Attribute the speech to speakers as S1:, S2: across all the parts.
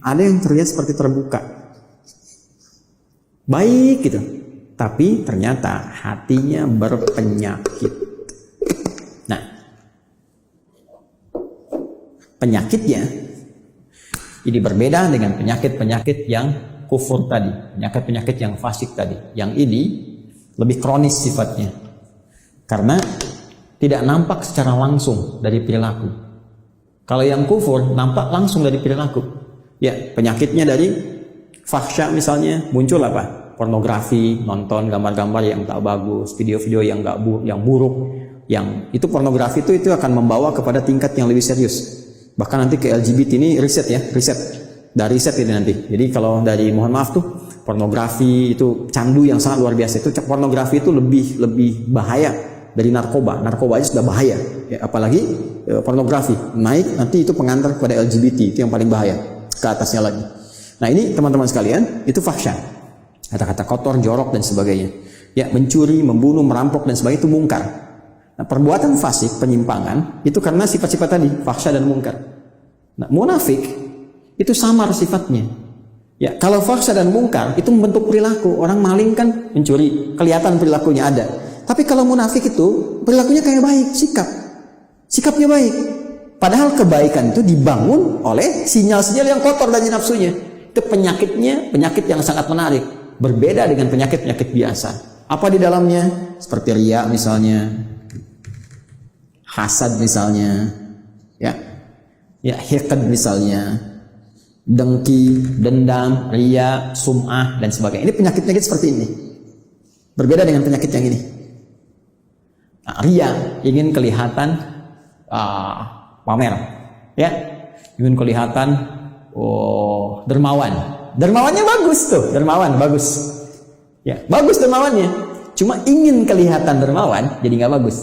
S1: ada yang terlihat seperti terbuka, baik gitu, tapi ternyata hatinya berpenyakit. Nah, penyakitnya ini berbeda dengan penyakit-penyakit yang kufur tadi, penyakit-penyakit yang fasik tadi. Yang ini lebih kronis sifatnya, karena tidak nampak secara langsung dari perilaku. Kalau yang kufur nampak langsung dari perilaku. Ya, penyakitnya dari fahsya misalnya, muncul apa? Pornografi, nonton gambar-gambar yang tak bagus, video-video yang buruk. Yang itu pornografi itu akan membawa kepada tingkat yang lebih serius. Bahkan nanti ke LGBT ini riset dari riset ini nanti. Jadi kalau dari, mohon maaf tuh, pornografi itu candu yang sangat luar biasa. Itu pornografi itu lebih bahaya dari narkoba. Narkoba aja sudah bahaya, ya, apalagi pornografi. Naik nanti itu pengantar kepada LGBT, itu yang paling bahaya, ke atasnya lagi. Nah ini teman-teman sekalian, itu fahsya, kata-kata kotor, jorok dan sebagainya. Ya, mencuri, membunuh, merampok dan sebagainya itu mungkar. Nah, perbuatan fasik, penyimpangan itu karena sifat-sifat tadi, fahsya dan mungkar. Nah, munafik itu samar sifatnya. Ya, kalau fahsya dan mungkar itu membentuk perilaku. Orang maling kan mencuri, kelihatan perilakunya ada. Tapi kalau munafik itu perilakunya kayak baik, sikapnya baik. Padahal kebaikan itu dibangun oleh sinyal-sinyal yang kotor dari nafsunya. Itu penyakitnya, penyakit yang sangat menarik. Berbeda dengan penyakit-penyakit biasa. Apa di dalamnya? Seperti riya misalnya, hasad misalnya, ya hiqd misalnya, dengki, dendam, riya, sum'ah dan sebagainya. Ini penyakit-penyakit seperti ini. Berbeda dengan penyakit yang ini. Nah, riya, ingin kelihatan pamer, ya, ingin kelihatan dermawan. Dermawannya bagus tuh, dermawan bagus, ya, bagus dermawannya. Cuma ingin kelihatan dermawan, jadi nggak bagus.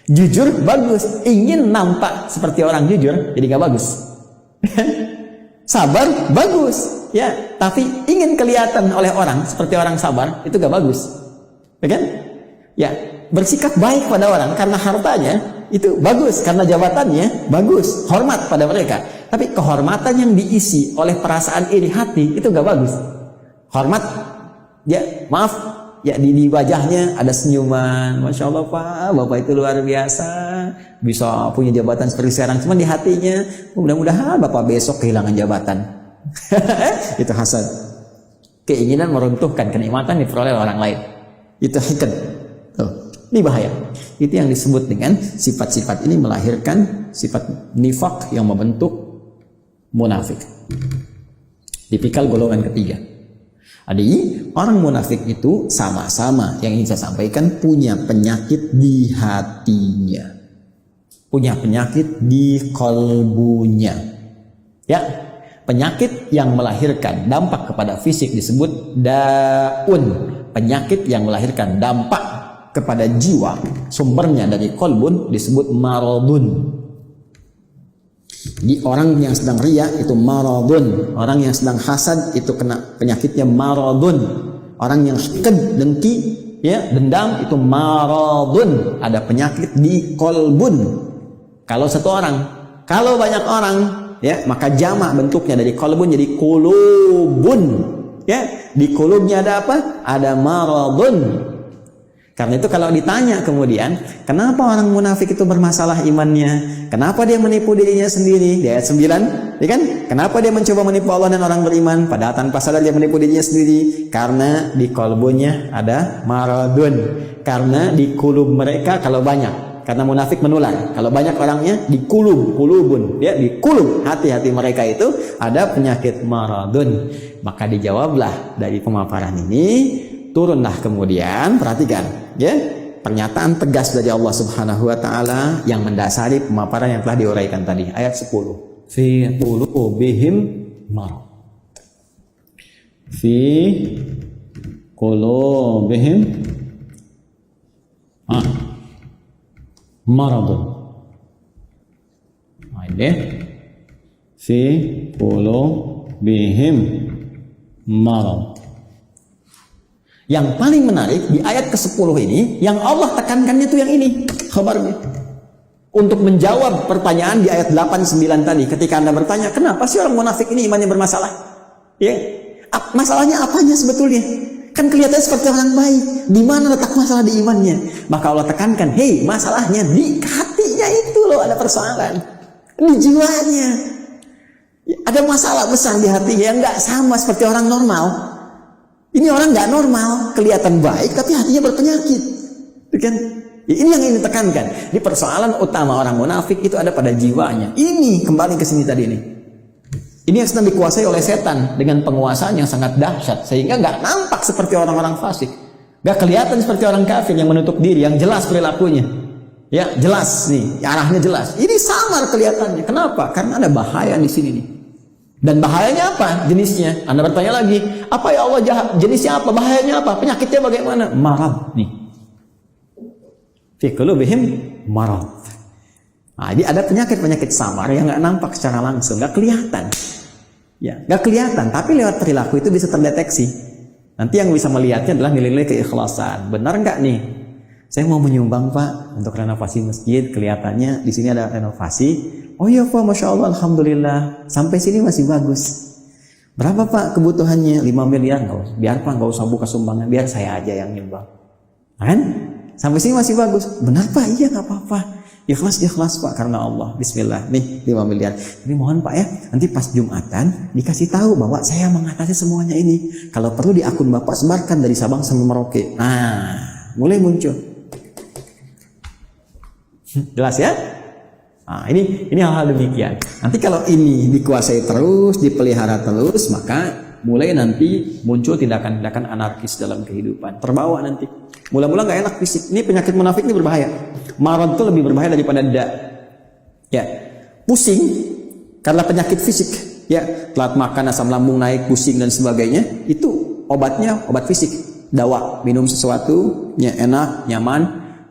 S1: Jujur bagus, ingin nampak seperti orang jujur, jadi nggak bagus. Sabar bagus, ya, tapi ingin kelihatan oleh orang seperti orang sabar, itu nggak bagus, ya kan? Ya, bersikap baik pada orang karena hartanya itu bagus, karena jabatannya bagus, hormat pada mereka. Tapi kehormatan yang diisi oleh perasaan iri hati itu nggak bagus. Hormat, ya maaf, ya di wajahnya ada senyuman, masya Allah Pak, Bapak itu luar biasa, bisa punya jabatan seperti sekarang. Cuma di hatinya, mudah-mudahan Bapak besok kehilangan jabatan. Itu hasad, keinginan meruntuhkan kenikmatan diperoleh orang lain. Itu hiqd. Ini bahaya. Itu yang disebut dengan sifat-sifat ini melahirkan sifat nifak yang membentuk munafik. Tipikal golongan ketiga. Jadi orang munafik itu sama-sama yang ingin saya sampaikan punya penyakit di hatinya, punya penyakit di kalbunya. Ya, penyakit yang melahirkan dampak kepada fisik disebut daun. Penyakit yang melahirkan dampak kepada jiwa, sumbernya dari kolbun, disebut maradun. Di orang yang sedang riya itu maradun, orang yang sedang hasad itu kena penyakitnya maradun, orang yang hiqd, dengki, ya, dendam itu maradun, ada penyakit di kolbun. Kalau satu orang, kalau banyak orang, ya, maka jamak bentuknya dari kolbun jadi kulubun, ya, di kulubnya ada apa? Ada maradun. Karena itu kalau ditanya kemudian, kenapa orang munafik itu bermasalah imannya? Kenapa dia menipu dirinya sendiri? Di ayat 9, ya kan? Kenapa dia mencoba menipu Allah dan orang beriman? Padahal tanpa sadar dia menipu dirinya sendiri. Karena di kolbunya ada maradun. Karena di kulub mereka kalau banyak. Karena munafik menular. Kalau banyak orangnya di kulubun. Ya, di kulub hati-hati mereka itu ada penyakit maradun. Maka dijawablah dari pemaparan ini. Turunlah kemudian, perhatikan, ya, pernyataan tegas dari Allah Subhanahu wa taala yang mendasari pemaparan yang telah diuraikan tadi, ayat 10. Fi qulubihim marad. Fi qulubihim maradun. Ini fi qulubihim marad. Yang paling menarik di ayat ke-10 ini, yang Allah tekankannya itu yang ini, khabarnya. untuk menjawab pertanyaan di ayat 8-9 tadi. Ketika Anda bertanya, kenapa sih orang munafik ini imannya bermasalah? Ya, masalahnya apanya sebetulnya? Kan kelihatannya seperti orang baik. Di mana letak masalah di imannya? Maka Allah tekankan, hei, masalahnya di hatinya itu loh ada persoalan. Di jiwanya. Ada masalah besar di hatinya yang nggak sama seperti orang normal. Ini orang nggak normal, kelihatan baik tapi hatinya berpenyakit. Kan? Ini yang ingin ditekankan. Di persoalan utama orang munafik itu ada pada jiwanya. Ini kembali ke sini tadi ini. Ini yang sedang dikuasai oleh setan dengan penguasaan yang sangat dahsyat sehingga nggak nampak seperti orang-orang fasik, nggak kelihatan seperti orang kafir yang menutup diri, yang jelas perilakunya, ya jelas nih, arahnya jelas. Ini samar kelihatannya. Kenapa? Karena ada bahaya di sini nih. Dan bahayanya apa? Jenisnya. Anda bertanya lagi, apa ya Allah jahat? Jenisnya apa? Bahayanya apa? Penyakitnya bagaimana? Marad nih. Fi qulubihim marad. Nah, jadi ada penyakit-penyakit samar yang nggak nampak secara langsung, nggak kelihatan. Ya, nggak kelihatan, tapi lewat perilaku itu bisa terdeteksi. Nanti yang bisa melihatnya adalah nilai-nilai keikhlasan. Benar nggak nih? Saya mau menyumbang Pak untuk renovasi masjid. Kelihatannya di sini ada renovasi. Oh iya Pak, Masya Allah, Alhamdulillah. Sampai sini masih bagus. Berapa Pak kebutuhannya? 5 miliar. Biar Pak nggak usah buka sumbangan, biar saya aja yang nyumbang. Kan? Sampai sini masih bagus. Benar Pak? Iya nggak apa-apa. Ikhlas Pak karena Allah. Bismillah. Nih 5 miliar. Ini mohon Pak ya, nanti pas Jumatan dikasih tahu bahwa saya mengatasi semuanya ini. Kalau perlu di akun Bapak sebarkan dari Sabang sampai Merauke. Nah, mulai muncul. Jelas ya? Nah, ini hal-hal demikian. Nanti kalau ini dikuasai terus, dipelihara terus, maka mulai nanti muncul tindakan-tindakan anarkis dalam kehidupan. Terbawa nanti. Mula-mula nggak enak fisik. Ini penyakit munafik ini berbahaya. Marad itu lebih berbahaya daripada ya, pusing karena penyakit fisik. Ya, telat makan, asam lambung naik, pusing dan sebagainya. Itu obatnya obat fisik. Dawa, minum sesuatu, ya enak, nyaman,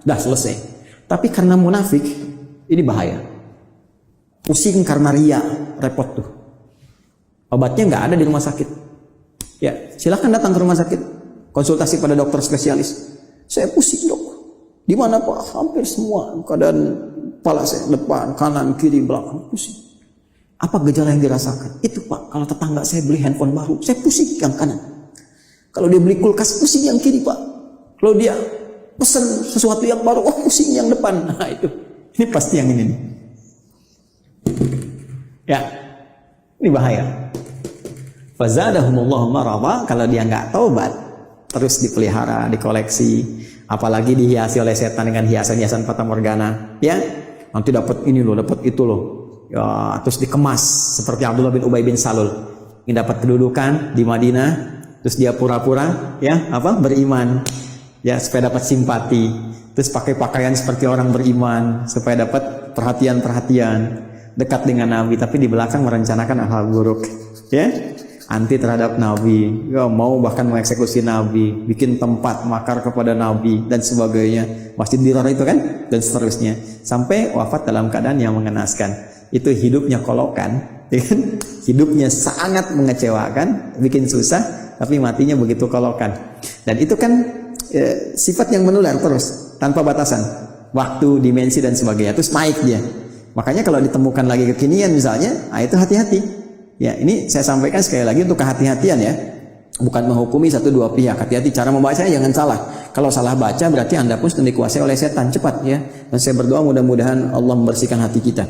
S1: dah selesai. Tapi karena munafik, ini bahaya. Pusing karena ria, repot tuh. Obatnya nggak ada di rumah sakit. Ya, silakan datang ke rumah sakit, konsultasi pada dokter spesialis. Saya pusing dok. Di mana Pak? Hampir semua keadaan kepala saya, depan, kanan, kiri, belakang pusing. Apa gejala yang dirasakan? Itu Pak, kalau tetangga saya beli handphone baru, saya pusing yang kanan. Kalau dia beli kulkas, pusing yang kiri Pak. Kalau dia pesan sesuatu yang baru, pusing yang depan. Nah itu, ini pasti yang ini nih. Ya, ini bahaya. Fazadahumullahu marada. Kalau dia nggak taubat, terus dipelihara, dikoleksi, apalagi dihiasi oleh setan dengan hiasan-hiasan fata morgana, ya nanti dapat ini loh, dapat itu loh, ya terus dikemas seperti Abdullah bin Ubay bin Salul, ini dapat kedudukan di Madinah, terus dia pura-pura ya beriman, ya supaya dapat simpati, terus pakai pakaian seperti orang beriman supaya dapat perhatian-perhatian, dekat dengan Nabi, tapi di belakang merencanakan hal buruk, ya. Anti terhadap Nabi, ya, mau bahkan mengeksekusi Nabi, bikin tempat makar kepada Nabi dan sebagainya, Masjid Dirar itu kan, dan seterusnya, sampai wafat dalam keadaan yang mengenaskan. Itu hidupnya kolokan, ya kan? Hidupnya sangat mengecewakan, bikin susah, tapi matinya begitu kolokan. Dan itu kan sifat yang menular terus, tanpa batasan, waktu, dimensi dan sebagainya, terus naik dia. Makanya kalau ditemukan lagi kekinian misalnya, nah itu hati-hati. Ya, ini saya sampaikan sekali lagi untuk kehati-hatian ya. Bukan menghukumi satu dua pihak. Hati-hati cara membacanya jangan salah. Kalau salah baca berarti Anda pun sedang dikuasai oleh setan. Cepat ya. Dan saya berdoa mudah-mudahan Allah membersihkan hati kita.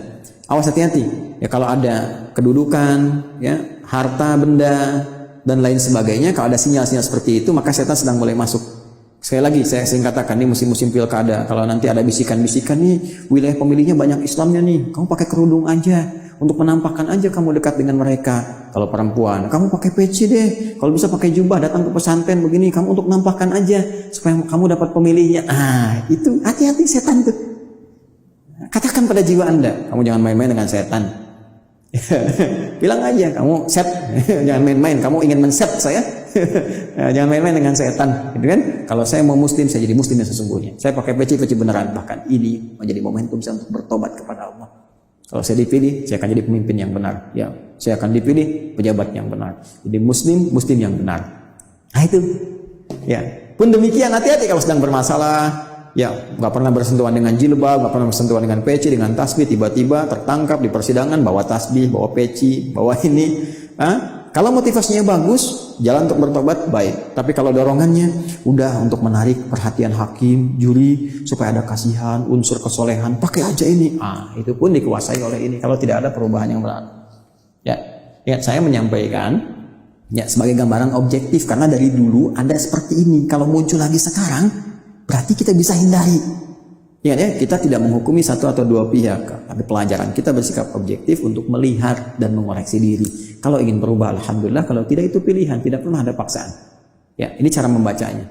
S1: Awas hati-hati. Ya kalau ada kedudukan, ya, harta, benda dan lain sebagainya, kalau ada sinyal-sinyal seperti itu, maka setan sedang mulai masuk. Sekali lagi saya sering katakan, ini musim-musim pilkada. Kalau nanti ada bisikan-bisikan nih, wilayah pemilihnya banyak Islamnya nih, kamu pakai kerudung aja. Untuk menampakkan aja kamu dekat dengan mereka. Kalau perempuan, kamu pakai peci deh. Kalau bisa pakai jubah, datang ke pesantren begini, kamu untuk menampakkan aja supaya kamu dapat pemilihnya. Itu hati-hati setan tuh. Katakan pada jiwa Anda, kamu jangan main-main dengan setan. Bilang aja, kamu set, jangan main-main. Kamu ingin men-set saya, jangan main-main dengan setan, gitu kan? Kalau saya mau muslim, saya jadi muslim yang sesungguhnya. Saya pakai peci beneran. Bahkan ini menjadi momentum saya untuk bertobat kepada Allah. Kalau saya dipilih, saya akan jadi pemimpin yang benar. Ya, saya akan dipilih pejabat yang benar. Jadi muslim yang benar. Nah itu. Ya, pun demikian hati-hati kalau sedang bermasalah, ya nggak pernah bersentuhan dengan jilbab, nggak pernah bersentuhan dengan peci, dengan tasbih, tiba-tiba tertangkap di persidangan bawa tasbih, bawa peci, bawa ini. Kalau motivasinya bagus, jalan untuk bertobat baik. Tapi kalau dorongannya udah untuk menarik perhatian hakim, juri, supaya ada kasihan, unsur kesolehan, pakai aja ini. Itu pun dikuasai oleh ini. Kalau tidak ada perubahan yang berarti. Ya, saya menyampaikan ya sebagai gambaran objektif karena dari dulu ada seperti ini. Kalau muncul lagi sekarang, berarti kita bisa hindari. Ya, kita tidak menghukumi satu atau dua pihak. Ada pelajaran kita bersikap objektif untuk melihat dan mengoreksi diri. Kalau ingin berubah, alhamdulillah. Kalau tidak, itu pilihan, tidak pernah ada paksaan. Ya, ini cara membacanya.